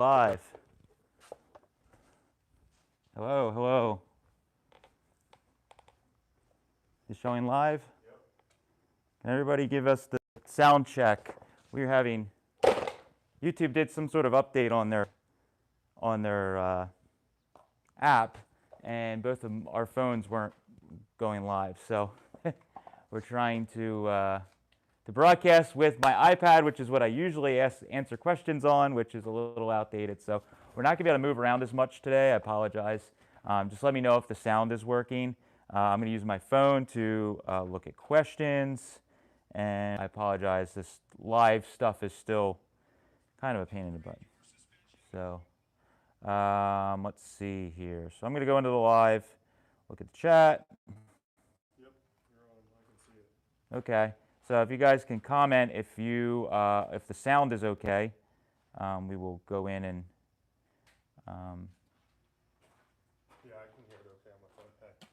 Live. Hello, hello. Is showing live? Yep. Can everybody give us the sound check? We're having, YouTube did some sort of update on their app, and both of our phones weren't going live. So we're trying to broadcast with my iPad, which is what I usually answer questions on, which is a little outdated. So we're not going to be able to move around as much today. I apologize. Just let me know if the sound is working. I'm going to use my phone to look at questions. And I apologize. This live stuff is still kind of a pain in the butt. So let's see here. So I'm going to go into the live, look at the chat. Yep, you're on. I can see it. Okay. So if you guys can comment if the sound is okay, we will go in and. Yeah, I can hear it okay on my phone. Hey,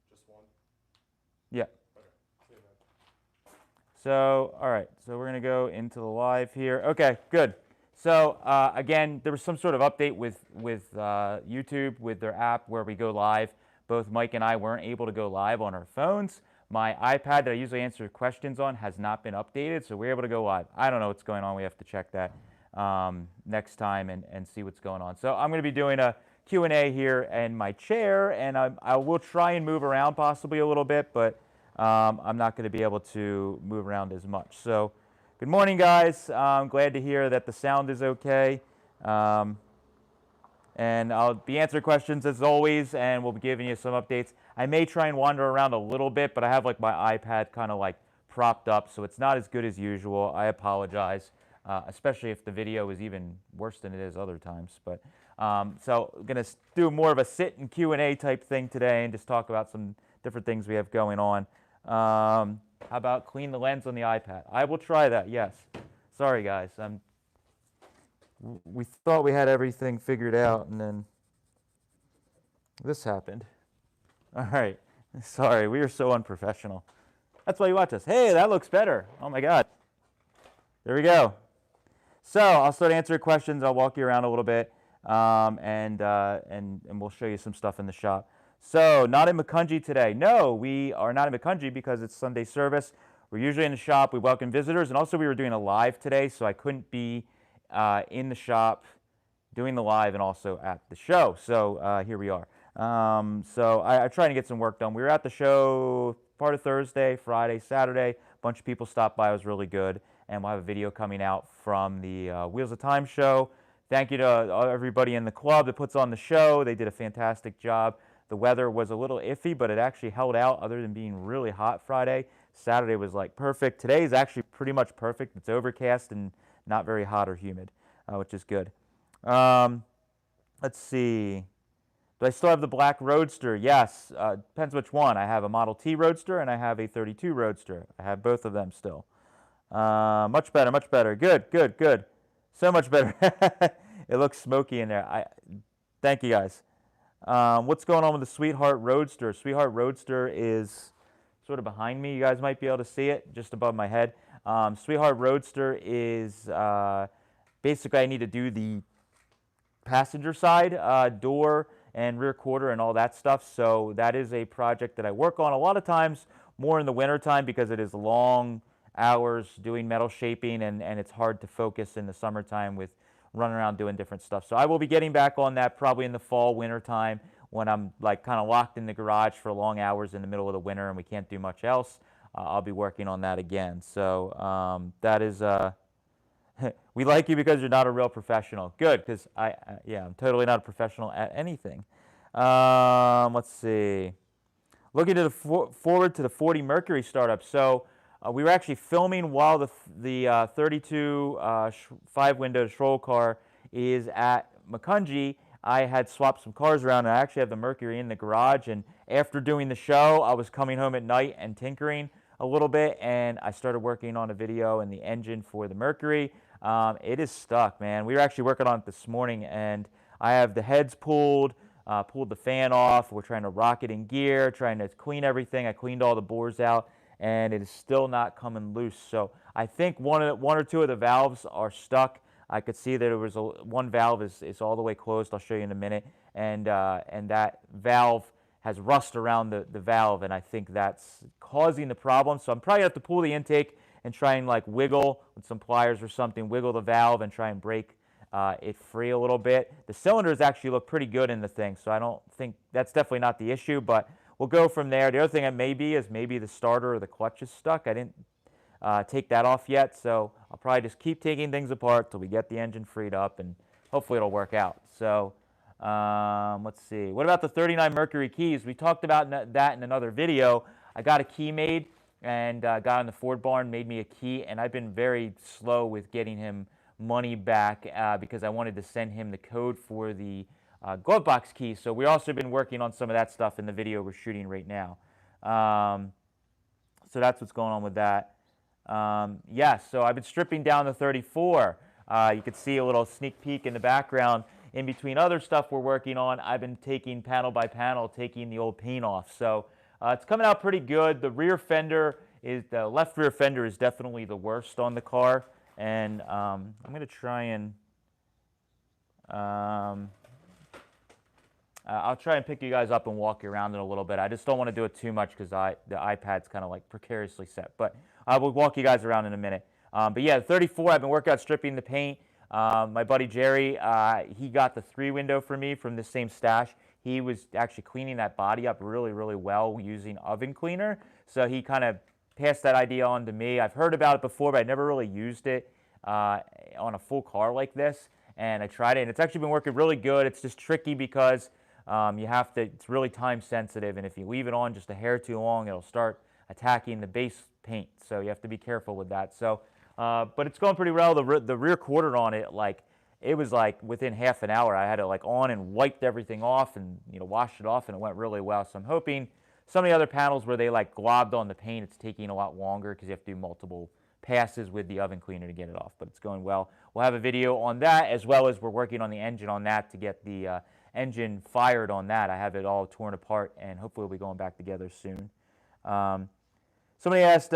just one. Yeah. Okay. See you, man. So all right. So we're gonna go into the live here. Okay. Good. So again, there was some sort of update with YouTube with their app where we go live. Both Mike and I weren't able to go live on our phones. My iPad that I usually answer questions on has not been updated, so we're able to go live. I don't know what's going on. We have to check that next time and see what's going on. So I'm going to be doing a Q&A here in my chair, and I will try and move around possibly a little bit, but I'm not going to be able to move around as much. So good morning, guys. I'm glad to hear that the sound is okay. And I'll be answering questions as always, and we'll be giving you some updates. I may try and wander around a little bit, but I have like my iPad kind of like propped up, so it's not as good as usual. I apologize, especially if the video is even worse than it is other times. But so I'm going to do more of a sit and Q&A type thing today and just talk about some different things we have going on. How about clean the lens on the iPad? I will try that, yes. Sorry, guys. We thought we had everything figured out, and then this happened. All right. Sorry, we are so unprofessional. That's why you watch us. Hey, that looks better. Oh, my God. There we go. So I'll start answering questions. I'll walk you around a little bit, and we'll show you some stuff in the shop. So not in Macungie today. No, we are not in Macungie because it's Sunday service. We're usually in the shop. We welcome visitors, and also we were doing a live today, so I couldn't be in the shop doing the live and also at the show. So here we are. So I tried to get some work done. We were at the show part of Thursday, Friday, Saturday. A bunch of people stopped by. It was really good. And we'll have a video coming out from the Wheels of Time show. Thank you to everybody in the club that puts on the show. They did a fantastic job. The weather was a little iffy, but it actually held out other than being really hot Friday. Saturday was like perfect. Today is actually pretty much perfect. It's overcast and not very hot or humid, which is good. Let's see. Do I still have the black Roadster? Yes. Depends which one. I have a Model T Roadster and I have a 32 Roadster. I have both of them still. Much better, much better. Good, good, good. So much better. It looks smoky in there. Thank you, guys. What's going on with the Sweetheart Roadster? Sweetheart Roadster is sort of behind me. You guys might be able to see it just above my head. Sweetheart Roadster is basically I need to do the passenger side, door and rear quarter and all that stuff. So that is a project that I work on a lot of times more in the winter time because it is long hours doing metal shaping and it's hard to focus in the summertime with running around doing different stuff. So I will be getting back on that probably in the fall, winter time when I'm like kind of locked in the garage for long hours in the middle of the winter and we can't do much else. I'll be working on that again. So that is, we like you because you're not a real professional. Good, because yeah, I'm totally not a professional at anything. Let's see. Looking to forward to the 40 Mercury startup. So we were actually filming while the 32 5-window stroll car is at Macungie. I had swapped some cars around, and I actually have the Mercury in the garage. And after doing the show, I was coming home at night and tinkering a little bit, and I started working on a video and the engine for the Mercury. It is stuck, man. We were actually working on it this morning, and I have the heads pulled the fan off. We're trying to rock it in gear, trying to clean everything. I cleaned all the bores out, and it is still not coming loose. So I think one or two of the valves are stuck. I could see that there was one valve is all the way closed. I'll show you in a minute. And that valve has rust around the valve, and I think that's causing the problem. So I'm probably going to have to pull the intake and try and like wiggle with some pliers or something, wiggle the valve and try and break it free a little bit. The cylinders actually look pretty good in the thing, so I don't think that's definitely not the issue, but we'll go from there. The other thing it may be is maybe the starter or the clutch is stuck. I didn't take that off yet, so I'll probably just keep taking things apart till we get the engine freed up, and hopefully it'll work out. So let's see. What about the 39 Mercury keys? We talked about that in another video. I got a key made and got in the Ford barn, made me a key, and I've been very slow with getting him money back because I wanted to send him the code for the glove box key. So we've also been working on some of that stuff in the video we're shooting right now. So that's what's going on with that. Yes, so I've been stripping down the 34. You can see a little sneak peek in the background. In between other stuff we're working on, I've been taking panel by panel, taking the old paint off. So it's coming out pretty good. The left rear fender is definitely the worst on the car. And I'm going to try and, I'll try and pick you guys up and walk you around it a little bit. I just don't want to do it too much because the iPad's kind of like precariously set. But I will walk you guys around in a minute. But yeah, the 34, I've been working on stripping the paint. My buddy Jerry, he got the 3-window for me from the same stash. He was actually cleaning that body up really, really well using oven cleaner. So he kind of passed that idea on to me. I've heard about it before, but I never really used it on a full car like this. And I tried it, and it's actually been working really good. It's just tricky because it's really time sensitive, and if you leave it on just a hair too long, it'll start attacking the base paint. So you have to be careful with that. So, but it's going pretty well. The rear quarter on it, it was like within half an hour. I had it like on and wiped everything off and washed it off, and it went really well. So I'm hoping some of the other panels where they like globbed on the paint, it's taking a lot longer because you have to do multiple passes with the oven cleaner to get it off, but it's going well. We'll have a video on that, as well as we're working on the engine on that to get the engine fired on that. I have it all torn apart, and hopefully we'll be going back together soon. Somebody asked,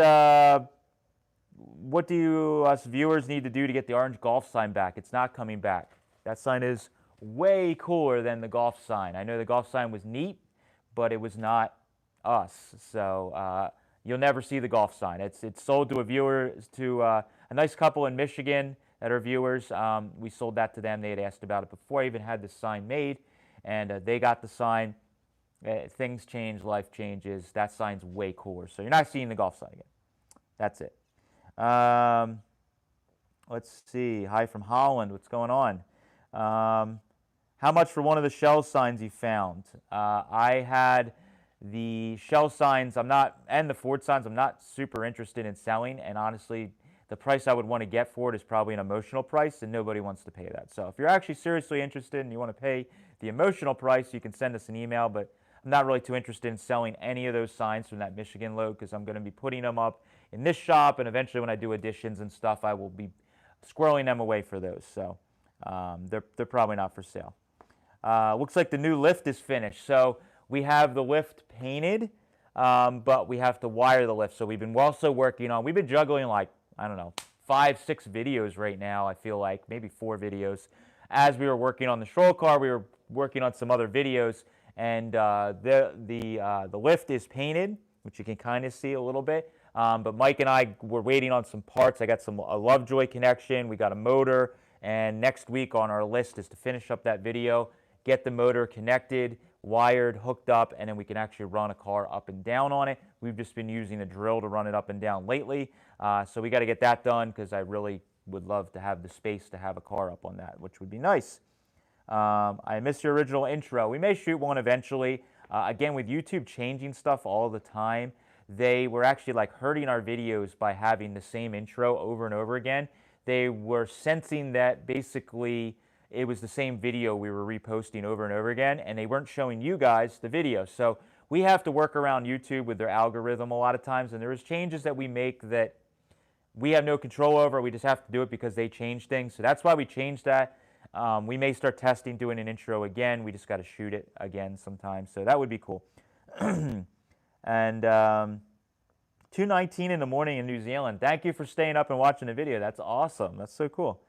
what do us viewers need to do to get the orange golf sign back? It's not coming back. That sign is way cooler than the golf sign. I know the golf sign was neat, but it was not us. So you'll never see the golf sign. It's sold to a nice couple in Michigan that are viewers. We sold that to them. They had asked about it before I even had the sign made, and they got the sign. Things change, life changes. That sign's way cooler. So you're not seeing the golf sign again. That's it. Let's see. Hi from Holland. What's going on? How much for one of the shell signs you found? I had the shell signs, and the Ford signs, I'm not super interested in selling, and honestly, the price I would want to get for it is probably an emotional price, and nobody wants to pay that. So if you're actually seriously interested and you want to pay the emotional price, you can send us an email, but I'm not really too interested in selling any of those signs from that Michigan load because I'm going to be putting them up in this shop, and eventually when I do additions and stuff, I will be squirreling them away for those. So they're probably not for sale. Looks like the new lift is finished. So we have the lift painted, but we have to wire the lift. So we've been we've been juggling like, I don't know, 5, 6 videos right now. I feel like maybe 4 videos. As we were working on the stroll car, we were working on some other videos, and the lift is painted, which you can kind of see a little bit. But Mike and I were waiting on some parts. I got a Lovejoy connection. We got a motor, and next week on our list is to finish up that video, get the motor connected, wired, hooked up, and then we can actually run a car up and down on it. We've just been using the drill to run it up and down lately, so we got to get that done because I really would love to have the space to have a car up on that, which would be nice. I missed your original intro. We may shoot one eventually. Again, with YouTube changing stuff all the time, they were actually like hurting our videos by having the same intro over and over again. They were sensing that basically it was the same video we were reposting over and over again, and they weren't showing you guys the video. So we have to work around YouTube with their algorithm a lot of times, and there's changes that we make that we have no control over. We just have to do it because they change things. So that's why we changed that. We may start testing doing an intro again. We just got to shoot it again sometime. So that would be cool. And 2:19 in the morning in New Zealand. Thank you for staying up and watching the video. That's awesome. That's so cool.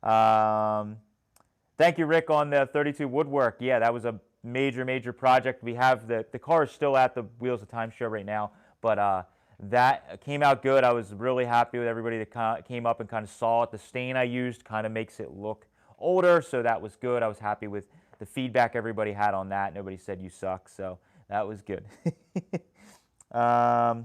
Thank you, Rick, on the 32 woodwork. Yeah, that was a major project. We have the car is still at the Wheels of Time show right now, but that came out good. I was really happy with everybody that came up and kind of saw it. The stain I used kind of makes it look older, so that was good. I was happy with the feedback everybody had on that. Nobody said you suck, so that was good. Did I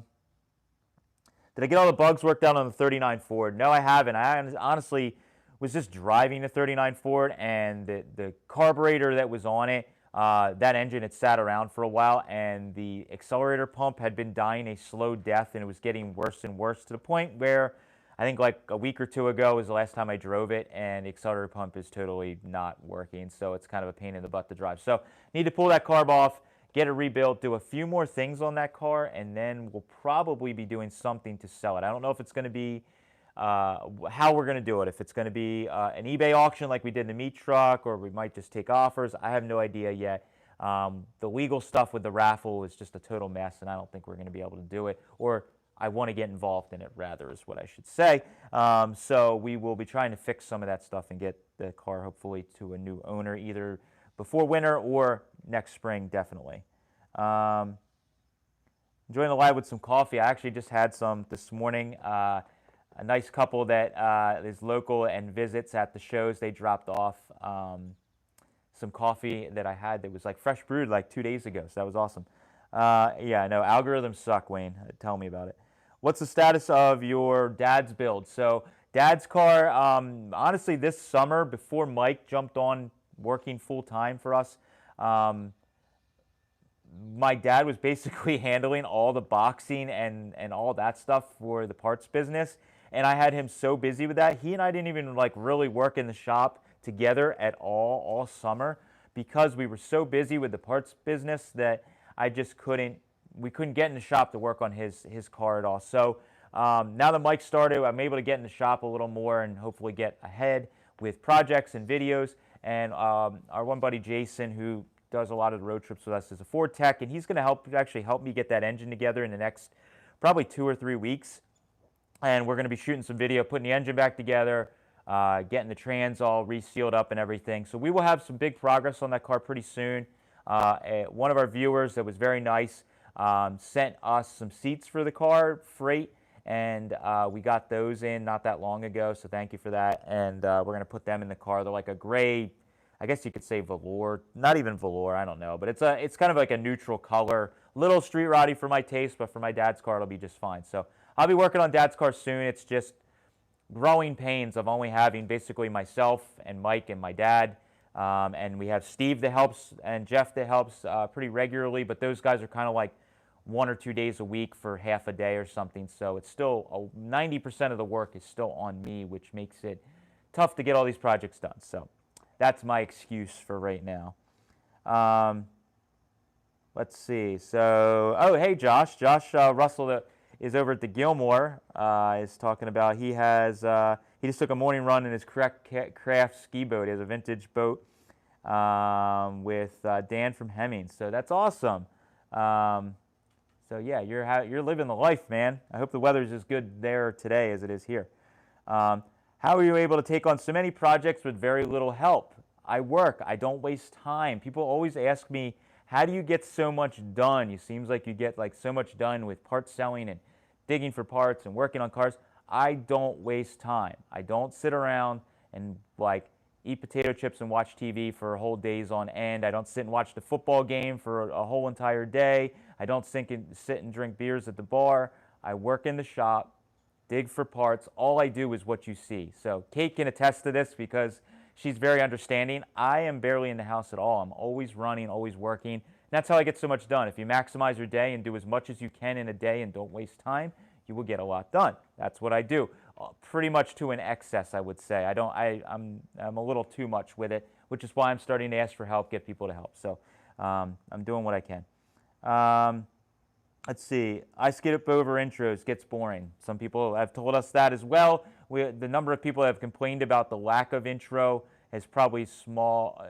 get all the bugs worked out on the 39 Ford? No, I haven't. I honestly was just driving the 39 Ford, and the carburetor that was on it, that engine had sat around for a while, and the accelerator pump had been dying a slow death, and it was getting worse and worse to the point where I think like a week or two ago was the last time I drove it, and the accelerator pump is totally not working, so it's kind of a pain in the butt to drive. So need to pull that carb off, get it rebuilt, do a few more things on that car, and then we'll probably be doing something to sell it. I don't know if it's going to be how we're going to do it. If it's going to be an eBay auction like we did in the meat truck, or we might just take offers. I have no idea yet. The legal stuff with the raffle is just a total mess, and I don't think we're going to be able to do it. Or I want to get involved in it, rather, is what I should say. So we will be trying to fix some of that stuff and get the car hopefully to a new owner, either before winter or next spring, definitely. Enjoying the live with some coffee. I actually just had some this morning. A nice couple that is local and visits at the shows, they dropped off some coffee that I had that was like fresh brewed like 2 days ago, so that was awesome. Yeah, no, algorithms suck, Wayne. Tell me about it. What's the status of your dad's build? So dad's car, honestly, this summer, before Mike jumped on working full-time for us, my dad was basically handling all the boxing and all that stuff for the parts business, and I had him so busy with that. He and I didn't even like really work in the shop together at all summer, because we were so busy with the parts business that we couldn't get in the shop to work on his car at all. So now that Mike started, I'm able to get in the shop a little more and hopefully get ahead with projects and videos. And our one buddy Jason, who does a lot of the road trips with us, is a Ford tech, and he's going to actually help me get that engine together in the next probably 2 or 3 weeks. And we're going to be shooting some video, putting the engine back together, getting the trans all resealed up and everything. So we will have some big progress on that car pretty soon. One of our viewers that was very nice sent us some seats for the car, freight, and we got those in not that long ago, so thank you for that. And we're going to put them in the car. They're like a gray, I guess you could say velour, not even velour, I don't know, but it's kind of like a neutral color, little street roddy for my taste, but for my dad's car it'll be just fine. So I'll be working on dad's car soon. It's just growing pains of only having basically myself and Mike and my dad, and we have Steve that helps and Jeff that helps pretty regularly, but those guys are kind of like 1 or 2 days a week for half a day or something. So it's still 90% of the work is still on me, which makes it tough to get all these projects done. So that's my excuse for right now. Let's see. So, oh, hey, Josh. Josh Russell is over at the Gilmore, is talking about he just took a morning run in his craft ski boat. He has a vintage boat with Dan from Hemi. So that's awesome. So yeah, you're living the life, man. I hope the weather's as good there today as it is here. How are you able to take on so many projects with very little help? I work. I don't waste time. People always ask me, how do you get so much done? It seems like you get like so much done with parts selling and digging for parts and working on cars. I don't waste time. I don't sit around and like eat potato chips and watch TV for whole days on end. I don't sit and watch the football game for a whole entire day. I don't sit and drink beers at the bar. I work in the shop, dig for parts. All I do is what you see. So Kate can attest to this because she's very understanding. I am barely in the house at all. I'm always running, always working. And that's how I get so much done. If you maximize your day and do as much as you can in a day and don't waste time, you will get a lot done. That's what I do. Pretty much to an excess, I would say. I'm a little too much with it, which is why I'm starting to ask for help, get people to help. So I'm doing what I can. Let's see. I skip over intros, gets boring. Some people have told us that as well. The number of people that have complained about the lack of intro is probably small.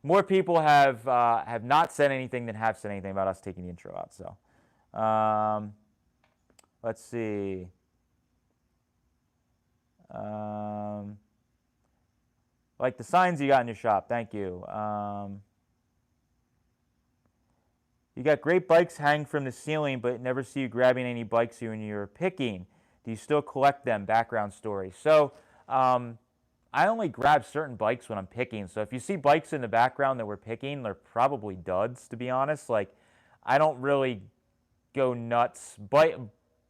More people have not said anything than have said anything about us taking the intro out. So let's see. Like the signs you got in your shop. Thank you. You got great bikes hanging from the ceiling, but never see you grabbing any bikes when you're picking. Do you still collect them? Background story. So I only grab certain bikes when I'm picking. So if you see bikes in the background that we're picking, they're probably duds, to be honest. Like, I don't really go nuts.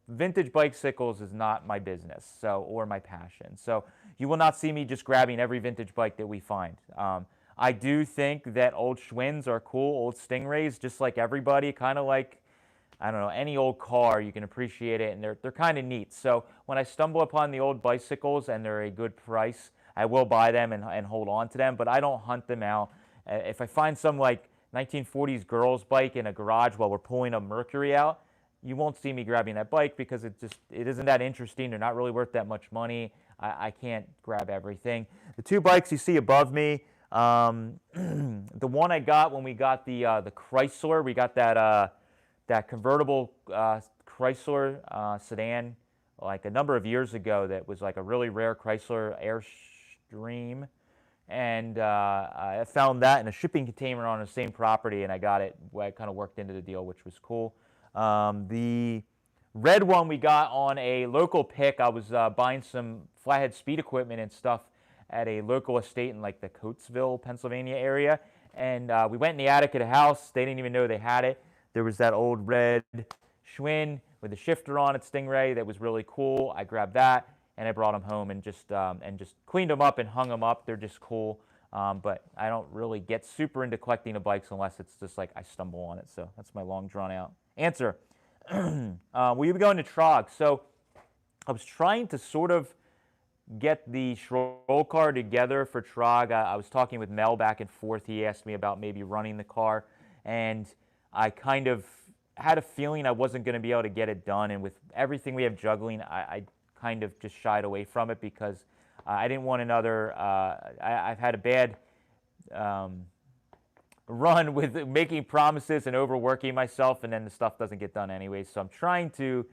Vintage bicycles is not my business, or my passion. So you will not see me just grabbing every vintage bike that we find. I do think that old Schwinn's are cool, old Stingrays, just like everybody, kind of like, I don't know, any old car, you can appreciate it, and they're kind of neat. So when I stumble upon the old bicycles and they're a good price, I will buy them and hold on to them, but I don't hunt them out. If I find some like 1940s girl's bike in a garage while we're pulling a Mercury out, you won't see me grabbing that bike because it isn't that interesting. They're not really worth that much money. I can't grab everything. The two bikes you see above me, the one I got when we got the Chrysler, we got that convertible Chrysler sedan like a number of years ago that was like a really rare Chrysler Airstream. And I found that in a shipping container on the same property, and I got it. I kind of worked into the deal, which was cool. The red one we got on a local pick. I was buying some flathead speed equipment and stuff at a local estate in like the Coatesville, Pennsylvania area. And we went in the attic of the house. They didn't even know they had it. There was that old red Schwinn with a shifter on it, Stingray, that was really cool. I grabbed that and I brought them home and just cleaned them up and hung them up. They're just cool. But I don't really get super into collecting the bikes unless it's just like I stumble on it. So that's my long drawn out answer. Will you be going to Trog? So I was trying to sort of get the Schroll car together for Trog. I was talking with Mel back and forth. He asked me about maybe running the car, and I kind of had a feeling I wasn't going to be able to get it done. And with everything we have juggling, I kind of just shied away from it because I didn't want another. I've had a bad run with making promises and overworking myself, and then the stuff doesn't get done anyway. So I'm trying to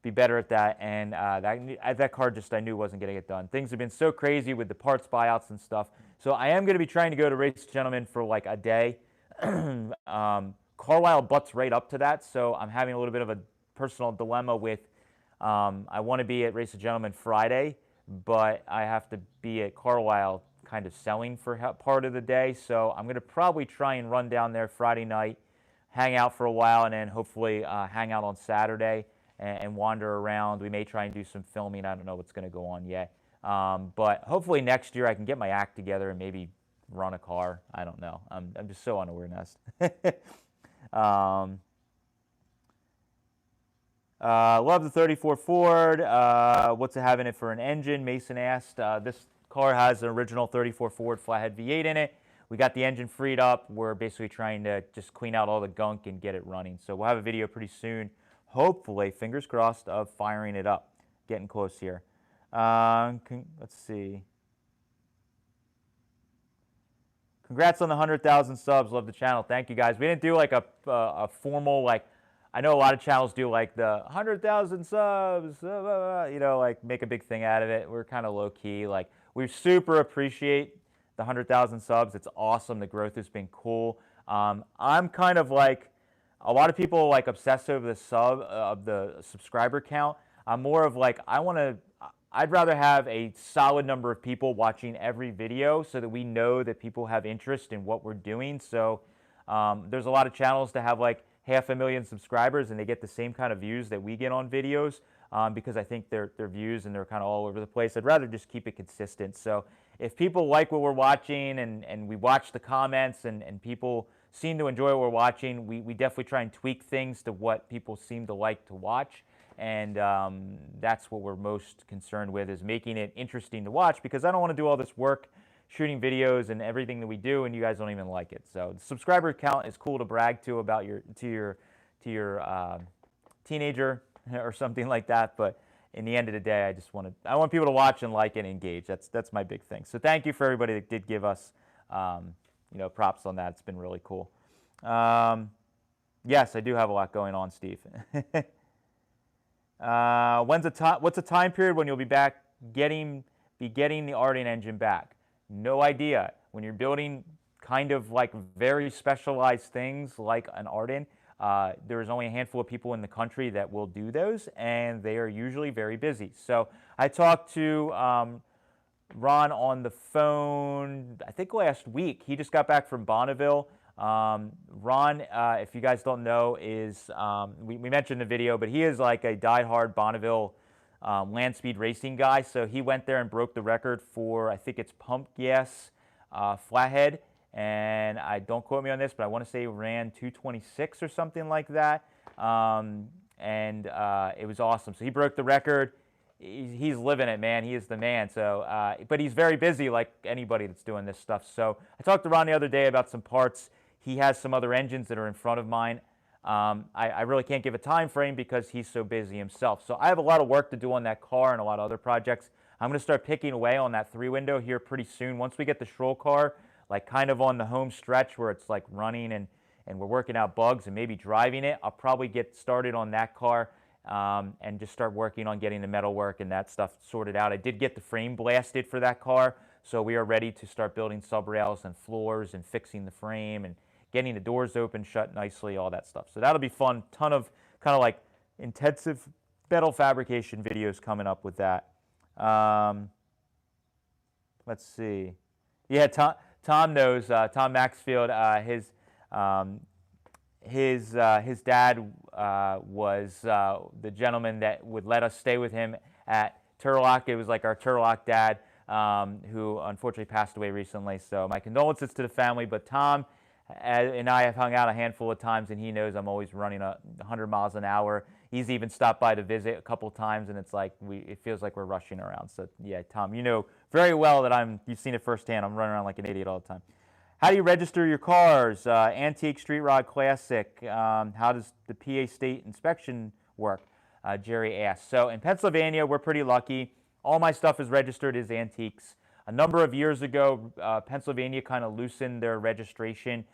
be better at that, and that car just I knew wasn't going to get done. Things have been so crazy with the parts buyouts and stuff. So I am going to be trying to go to Race Gentleman for like a day. Carlisle butts right up to that, so I'm having a little bit of a personal dilemma with I want to be at Race Gentleman Friday, but I have to be at Carlisle kind of selling for part of the day. So I'm going to probably try and run down there Friday night, hang out for a while, and then hopefully hang out on Saturday and wander around. We may try and do some filming. I don't know what's going to go on yet. But hopefully next year I can get my act together and maybe run a car. I don't know. I'm just so unaware nest. Love the 34 Ford. What's it having it for an engine? Mason asked. This car has an original 34 Ford flathead V8 in it. We got the engine freed up. We're basically trying to just clean out all the gunk and get it running. So we'll have a video pretty soon, hopefully, fingers crossed, of firing it up. Getting close here. Let's see. Congrats on the 100,000 subs. Love the channel. Thank you, guys. We didn't do like a formal, like, I know a lot of channels do like the 100,000 subs, you know, like make a big thing out of it. We're kind of low key. Like, we super appreciate the 100,000 subs. It's awesome. The growth has been cool. I'm kind of like, a lot of people like obsess over the subscriber count. I'm more of like, I'd rather have a solid number of people watching every video so that we know that people have interest in what we're doing. So there's a lot of channels that have like 500,000 subscribers and they get the same kind of views that we get on videos because I think their views and they're kind of all over the place. I'd rather just keep it consistent. So if people like what we're watching and we watch the comments and people seem to enjoy what we're watching, we definitely try and tweak things to what people seem to like to watch. And that's what we're most concerned with, is making it interesting to watch, because I don't want to do all this work shooting videos and everything that we do and you guys don't even like it. So the subscriber count is cool to brag to about your teenager or something like that, but in the end of the day, I want people to watch and like and engage. That's my big thing. So thank you for everybody that did give us props on that. It's been really cool. Yes, I do have a lot going on, Steve. What's a time period when you'll be back getting be getting the Arden engine back? No idea. When you're building kind of like very specialized things like an Arden, there's only a handful of people in the country that will do those, and they are usually very busy. So I talked to Ron on the phone, I think last week. He just got back from Bonneville. Ron, if you guys don't know, is, we mentioned in the video, but he is like a diehard Bonneville land speed racing guy. So he went there and broke the record for, I think it's pumped gas flathead. And don't quote me on this, but I want to say ran 226 or something like that. It was awesome. So he broke the record. He's living it, man. He is the man. So, but he's very busy, like anybody that's doing this stuff. So I talked to Ron the other day about some parts. He has some other engines that are in front of mine. I really can't give a time frame because he's so busy himself. So I have a lot of work to do on that car and a lot of other projects. I'm going to start picking away on that 3-window here pretty soon. Once we get the Schroll car, like kind of on the home stretch where it's like running and we're working out bugs and maybe driving it, I'll probably get started on that car. And just start working on getting the metal work and that stuff sorted out. I did get the frame blasted for that car, so we are ready to start building sub rails and floors and fixing the frame and getting the doors open, shut nicely, all that stuff. So that'll be fun. Ton of kind of like intensive metal fabrication videos coming up with that. Let's see. Yeah, Tom knows. Tom Maxfield, his dad was the gentleman that would let us stay with him at Turlock. It was like our Turlock dad, who unfortunately passed away recently. So my condolences to the family. But Tom and I have hung out a handful of times, and he knows I'm always running 100 miles an hour. He's even stopped by to visit a couple times, and it's like it feels like we're rushing around. So yeah, Tom, you know very well that you've seen it firsthand. I'm running around like an idiot all the time. How do you register your cars? Antique, Street Rod, Classic. How does the PA state inspection work? Jerry asked. So in Pennsylvania, we're pretty lucky. All my stuff is registered as antiques. A number of years ago, Pennsylvania kind of loosened their registration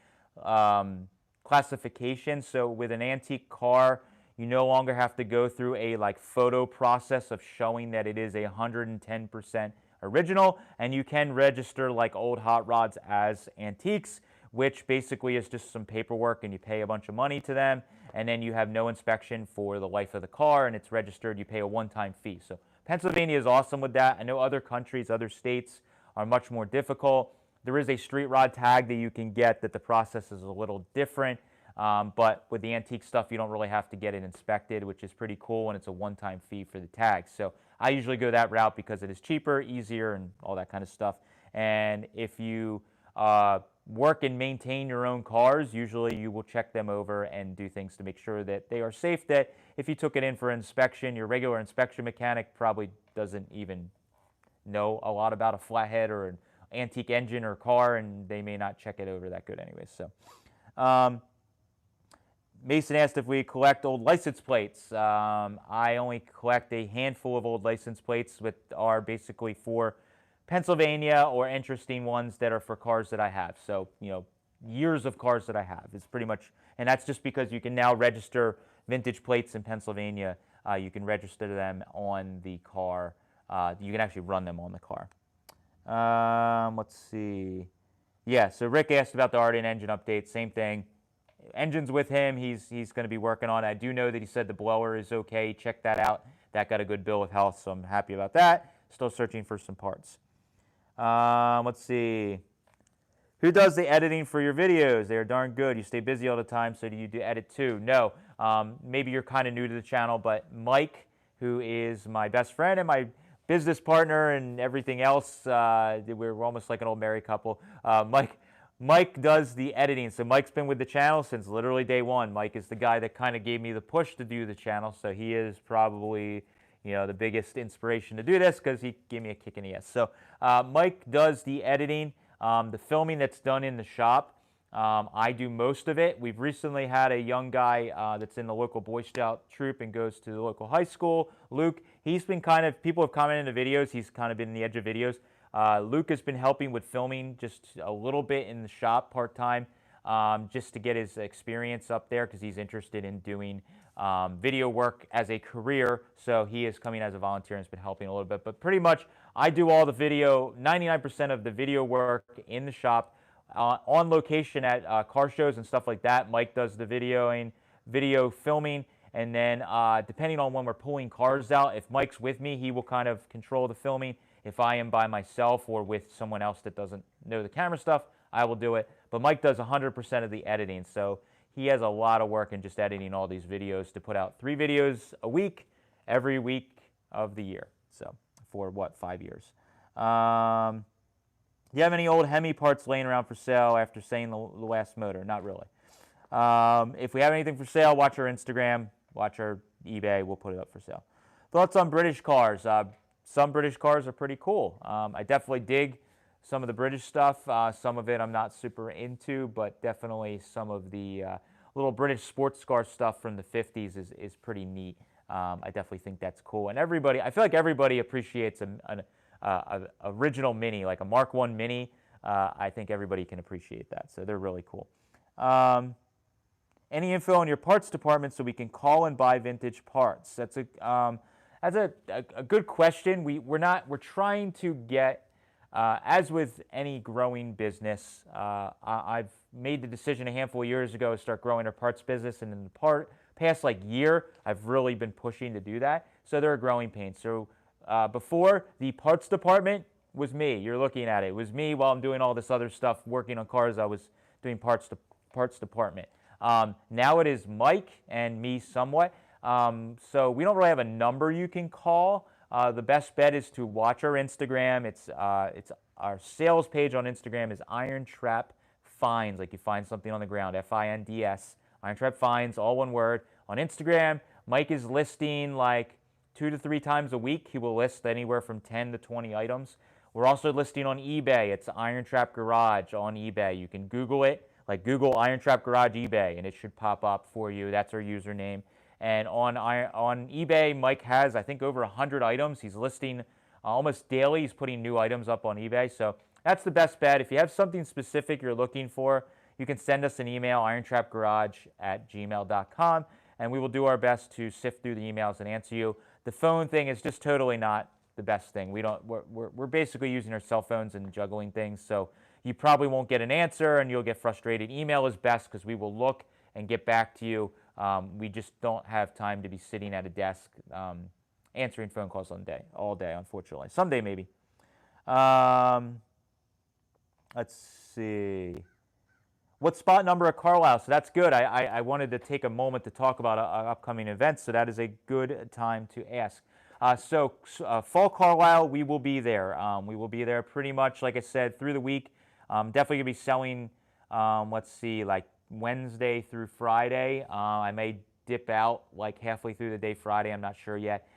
classification. So with an antique car, you no longer have to go through a photo process of showing that it is 110% original, and you can register like old hot rods as antiques, which basically is just some paperwork, and you pay a bunch of money to them, and then you have no inspection for the life of the car, and it's registered. You pay a one-time fee. So Pennsylvania is awesome with that. I know other countries, other states are much more difficult. There is a street rod tag that you can get that the process is a little different, but with the antique stuff, you don't really have to get it inspected, which is pretty cool, and it's a one-time fee for the tag. So I usually go that route because it is cheaper, easier, and all that kind of stuff. And if you work and maintain your own cars, usually you will check them over and do things to make sure that they are safe, that if you took it in for inspection, your regular inspection mechanic probably doesn't even know a lot about a flathead or an antique engine or car, and they may not check it over that good anyway. So Mason asked if we collect old license plates. I only collect a handful of old license plates, which are basically for Pennsylvania or interesting ones that are for cars that I have. So, you know, years of cars that I have is pretty much, and that's just because you can now register vintage plates in Pennsylvania. You can register them on the car. You can actually run them on the car. Let's see. Yeah, so Rick asked about the Arden engine update. Same thing. Engine's with him. He's going to be working on it. I do know that he said the blower is okay. Check that out. That got a good bill of health, so I'm happy about that. Still searching for some parts. Let's see. Who does the editing for your videos? They are darn good. You stay busy all the time, so do you edit too? No. Maybe you're kind of new to the channel, but Mike, who is my best friend and my business partner and everything else, we're almost like an old married couple. Mike does the editing. So Mike's been with the channel since literally day one. Mike is the guy that kind of gave me the push to do the channel. So he is probably, you know, the biggest inspiration to do this because he gave me a kick in the ass. So Mike does the editing, the filming that's done in the shop. I do most of it. We've recently had a young guy that's in the local Boy Scout troop and goes to the local high school, Luke. He's been kind of, people have commented in the videos, he's kind of been in the edge of videos. Luke has been helping with filming just a little bit in the shop part-time, just to get his experience up there because he's interested in doing video work as a career. So he is coming as a volunteer and has been helping a little bit. But pretty much I do all the video, 99% of the video work in the shop, on location at car shows and stuff like that. Mike does the video filming, and then depending on when we're pulling cars out, if Mike's with me, he will kind of control the filming. If I am by myself or with someone else that doesn't know the camera stuff, I will do it. But Mike does 100% of the editing, so he has a lot of work in just editing all these videos to put out 3 videos a week, every week of the year. So for what, 5 years. Do you have any old Hemi parts laying around for sale after saying the last motor? Not really. If we have anything for sale, watch our Instagram, watch our eBay. We'll put it up for sale. Thoughts on British cars? Some British cars are pretty cool. I definitely dig some of the British stuff. Some of it I'm not super into, but definitely some of the little British sports car stuff from the 50s is pretty neat. I definitely think that's cool. And everybody, I feel like everybody appreciates an original Mini, like a Mark I Mini. I think everybody can appreciate that, so they're really cool. Any info on your parts department so we can call and buy vintage parts? That's a good question. We're trying to get, as with any growing business, I've made the decision a handful of years ago to start growing our parts business, and in the past like year, I've really been pushing to do that. So they're a growing pain. So before, the parts department was me. You're looking at it. It was me while I'm doing all this other stuff, working on cars. I was doing parts department. Now it is Mike and me somewhat. So we don't really have a number you can call. The best bet is to watch our Instagram. It's our sales page on Instagram is IronTrap Finds, like you find something on the ground, Finds. IronTrap Finds, all one word. On Instagram, Mike is listing like 2 to 3 times a week. He will list anywhere from 10 to 20 items. We're also listing on eBay. It's IronTrap Garage on eBay. You can Google it, like Google IronTrap Garage eBay, and it should pop up for you. That's our username. And on eBay, Mike has, I think, over 100 items. He's listing almost daily. He's putting new items up on eBay. So that's the best bet. If you have something specific you're looking for, you can send us an email, irontrapgarage@gmail.com, and we will do our best to sift through the emails and answer you. The phone thing is just totally not the best thing. We're basically using our cell phones and juggling things, so you probably won't get an answer and you'll get frustrated. Email is best because we will look and get back to you. We just don't have time to be sitting at a desk answering phone calls all day, unfortunately. Someday maybe. Let's see. What spot number at Carlisle? So that's good. I wanted to take a moment to talk about upcoming events, so that is a good time to ask. Fall Carlisle, we will be there. We will be there pretty much, like I said, through the week. Definitely going to be selling, let's see, like Wednesday through Friday. I may dip out like halfway through the day Friday. I'm not sure yet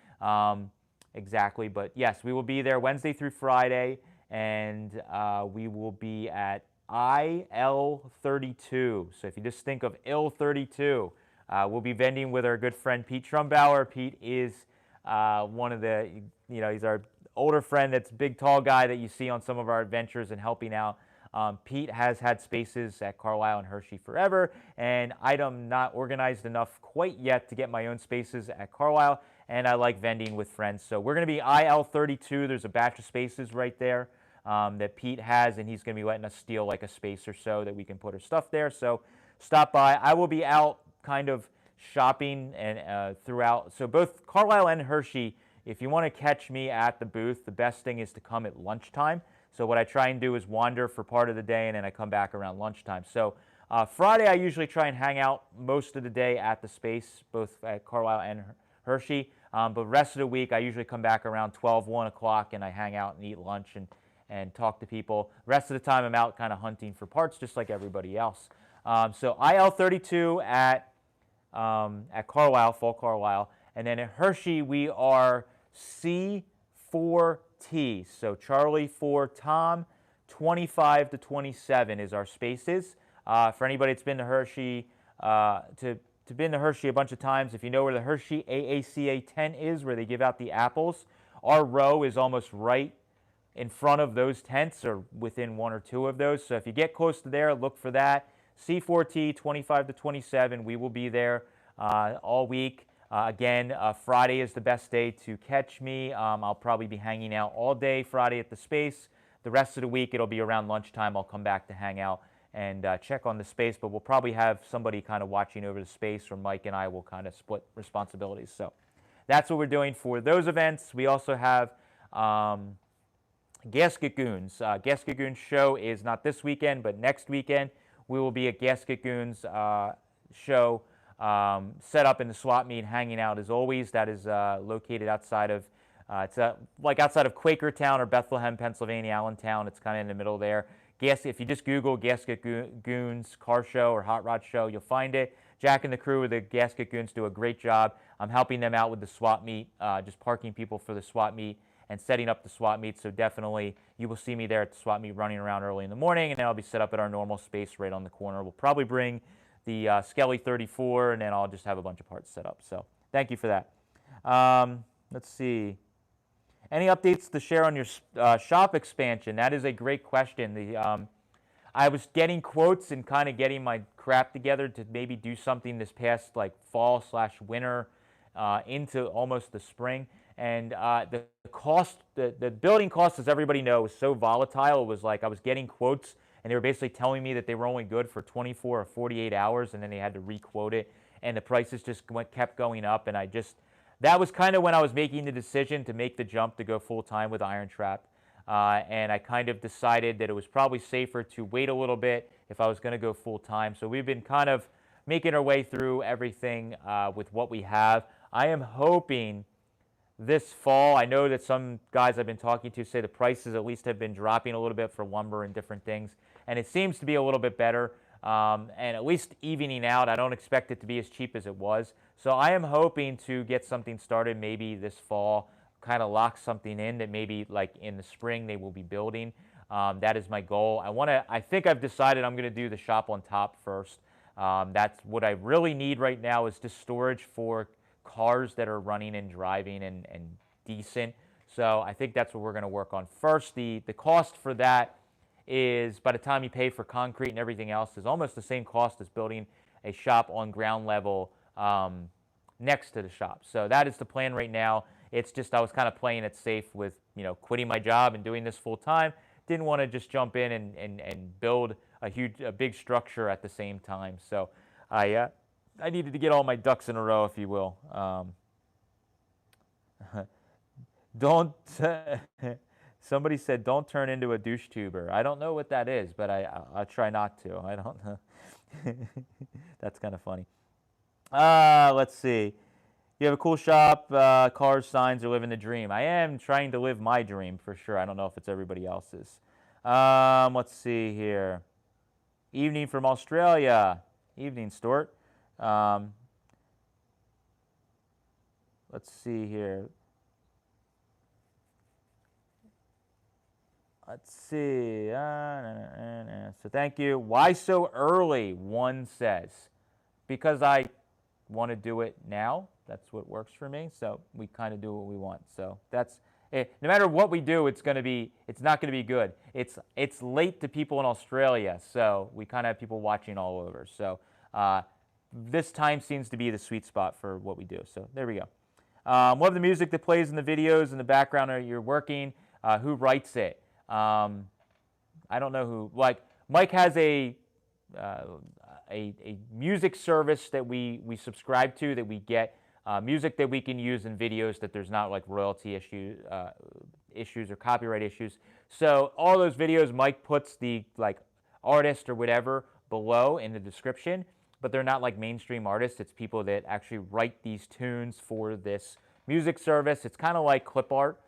exactly. But yes, we will be there Wednesday through Friday, and we will be at IL32. So if you just think of IL32, we'll be vending with our good friend Pete Trumbauer. Pete is one of the, he's our older friend that's big, tall guy that you see on some of our adventures and helping out. Pete has had spaces at Carlisle and Hershey forever, and I'm not organized enough quite yet to get my own spaces at Carlisle, and I like vending with friends. So we're going to be IL32. There's a batch of spaces right there that Pete has, and he's going to be letting us steal like a space or so that we can put our stuff there. So stop by. I will be out kind of shopping and throughout. So both Carlisle and Hershey, if you want to catch me at the booth, the best thing is to come at lunchtime. So what I try and do is wander for part of the day, and then I come back around lunchtime. So Friday, I usually try and hang out most of the day at the space, both at Carlisle and Hershey. But rest of the week, I usually come back around 12, 1 o'clock, and I hang out and eat lunch and talk to people. Rest of the time, I'm out kind of hunting for parts, just like everybody else. So IL32 at Carlisle, Fall Carlisle. And then at Hershey, we are C4T. So Charlie 4 Tom, 25 to 27 is our spaces. For anybody that's been to Hershey, been to Hershey a bunch of times, if you know where the Hershey AACA tent is, where they give out the apples, our row is almost right in front of those tents, or within 1 or 2 of those. So if you get close to there, look for that. C4T, 25 to 27, we will be there all week. Again, Friday is the best day to catch me. I'll probably be hanging out all day Friday at the space. The rest of the week, it'll be around lunchtime. I'll come back to hang out and check on the space, but we'll probably have somebody kind of watching over the space, or Mike and I will kind of split responsibilities. So that's what we're doing for those events. We also have Gasket Goons. Gasket Goons show is not this weekend, but next weekend. We will be at Gasket Goons show, set up in the swap meet, hanging out as always. That is located outside of, it's like outside of Quakertown or Bethlehem, Pennsylvania, Allentown. It's kind of in the middle there. If you just Google Gasket Goons car show or hot rod show, you'll find it. Jack and the crew of the Gasket Goons do a great job. I'm helping them out with the swap meet, just parking people for the swap meet and setting up the swap meet. So definitely you will see me there at the swap meet running around early in the morning, and then I'll be set up at our normal space right on the corner. We'll probably bring the Skelly 34, and then I'll just have a bunch of parts set up. So thank you for that. Let's see. Any updates to share on your shop expansion? That is a great question. I was getting quotes and kind of getting my crap together to maybe do something this past like fall/winter into almost the spring. And the cost, the building cost, as everybody knows, was so volatile. It was like I was getting quotes, and they were basically telling me that they were only good for 24 or 48 hours, and then they had to re-quote it, and the prices just kept going up. And that was kind of when I was making the decision to make the jump to go full-time with IronTrap. And I kind of decided that it was probably safer to wait a little bit if I was going to go full-time. So we've been kind of making our way through everything with what we have. I am hoping this fall, I know that some guys I've been talking to say the prices at least have been dropping a little bit for lumber and different things, and it seems to be a little bit better, and at least evening out. I don't expect it to be as cheap as it was. So I am hoping to get something started maybe this fall, kind of lock something in that maybe like in the spring they will be building. That is my goal. I think I've decided I'm going to do the shop on top first. That's what I really need right now, is just storage for cars that are running and driving and decent. So I think that's what we're going to work on first. The cost for that is, by the time you pay for concrete and everything else, is almost the same cost as building a shop on ground level next to the shop. So that is the plan right now. It's just I was kind of playing it safe with, quitting my job and doing this full time. Didn't want to just jump in and build a big structure at the same time. So I needed to get all my ducks in a row, if you will. Somebody said, don't turn into a douche tuber. I don't know what that is, but I'll try not to. I don't know. That's kind of funny. Let's see. You have a cool shop, cars, signs, or living the dream. I am trying to live my dream for sure. I don't know if it's everybody else's. Let's see here. Evening from Australia. Evening, Stuart. Let's see here. Let's see. So thank you. Why so early? One says. Because I want to do it now. That's what works for me. So we kind of do what we want. So that's it. No matter what we do, it's not going to be good. It's late to people in Australia. So we kind of have people watching all over. So this time seems to be the sweet spot for what we do. So there we go. What of the music that plays in the videos in the background are you working? Who writes it? I don't know who. Like Mike has a music service that we subscribe to, that we get music that we can use in videos that there's not like royalty issues or copyright issues. So all those videos, Mike puts the like artist or whatever below in the description, but they're not like mainstream artists. It's people that actually write these tunes for this music service. It's kind of like clip art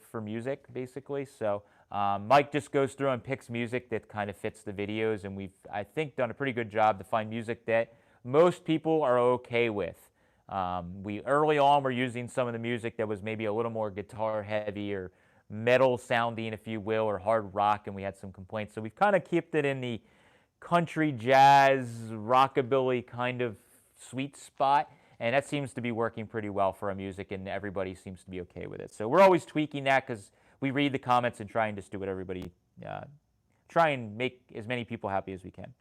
for music, basically. So Mike just goes through and picks music that kind of fits the videos, and we've, I think, done a pretty good job to find music that most people are okay with. We early on were using some of the music that was maybe a little more guitar heavy or metal sounding, if you will, or hard rock, and we had some complaints. So we've kind of kept it in the country, jazz, rockabilly kind of sweet spot, and that seems to be working pretty well for our music, and everybody seems to be okay with it. So we're always tweaking that because we read the comments and try and just do what everybody, try and make as many people happy as we can.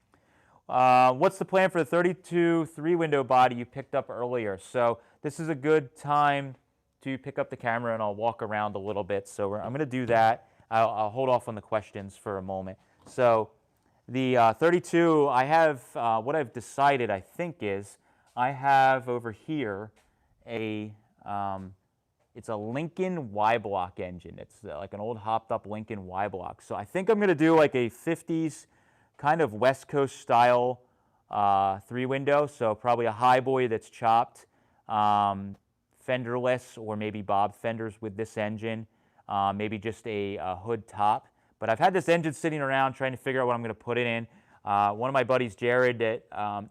What's the plan for the 32 3-window body you picked up earlier? So this is a good time to pick up the camera and I'll walk around a little bit. So I'm going to do that. I'll hold off on the questions for a moment. So the 32, I have, what I've decided I think is, I have over here a, it's a Lincoln Y-block engine. It's like an old hopped up Lincoln Y-block. So I think I'm going to do like a 50s kind of West Coast style 3-window. So probably a highboy that's chopped, fenderless, or maybe bob fenders with this engine, maybe just a hood top. But I've had this engine sitting around trying to figure out what I'm going to put it in. One of my buddies, Jared, that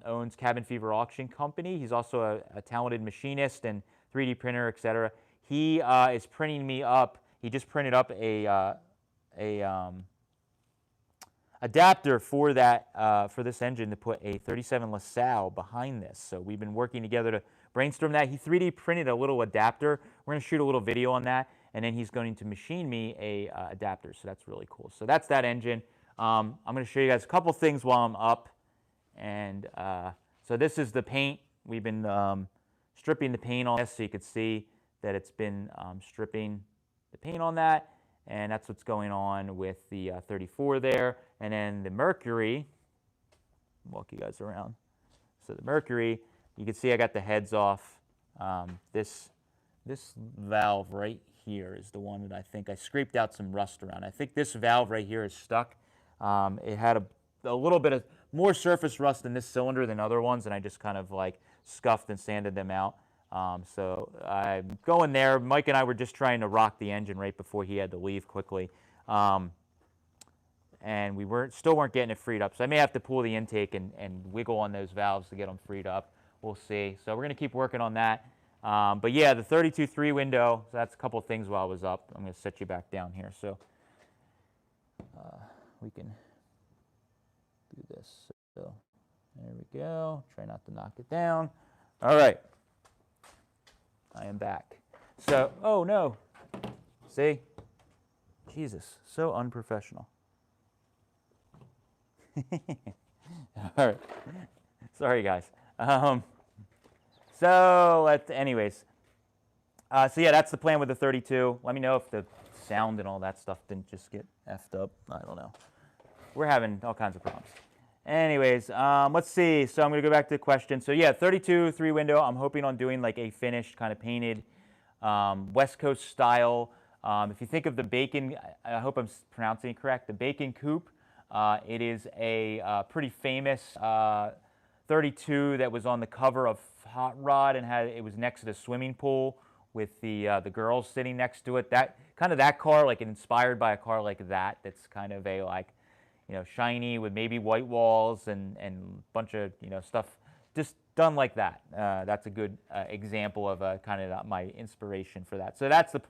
owns Cabin Fever Auction Company, he's also a talented machinist and 3D printer, etc. He is printing me up. He just printed up a adapter for that for this engine to put a 37 LaSalle behind this. So we've been working together to brainstorm that. He 3D printed a little adapter. We're going to shoot a little video on that, and then he's going to machine me a adapter. So that's really cool. So that's that engine. I'm going to show you guys a couple things while I'm up. And so this is the paint. We've been stripping the paint on this, so you could see that it's been stripping the paint on that. And that's what's going on with the 34 there. And then the Mercury, walk you guys around. So the Mercury, you can see I got the heads off. This valve right here is the one that I think I scraped out some rust around. I think this valve right here is stuck. It had a little bit of more surface rust in this cylinder than other ones, and I just kind of like scuffed and sanded them out. So I'm going there. Mike and I were just trying to rock the engine right before he had to leave quickly. And we still weren't getting it freed up. So I may have to pull the intake and wiggle on those valves to get them freed up. We'll see. So we're going to keep working on that. But yeah, the 32 3-window, so that's a couple of things while I was up. I'm going to set you back down here so we can do this. So there we go. Try not to knock it down. All right. I am back. So, oh no. See? Jesus, so unprofessional. All right. Sorry, guys. Anyways. So yeah, that's the plan with the 32. Let me know if the sound and all that stuff didn't just get effed up. I don't know. We're having all kinds of problems. Anyways, let's see. So I'm going to go back to the question. So yeah, 32 3-window. I'm hoping on doing like a finished kind of painted West Coast style. If you think of the Bacon, I hope I'm pronouncing it correct, the Bacon Coupe. It is a pretty famous 32 that was on the cover of Hot Rod, and it was next to the swimming pool with the girls sitting next to it. That car, like inspired by a car like that. That's kind of a like, you know, shiny with maybe white walls and a bunch of, you know, stuff just done like that. That's a good example of kind of my inspiration for that. So that's the plan.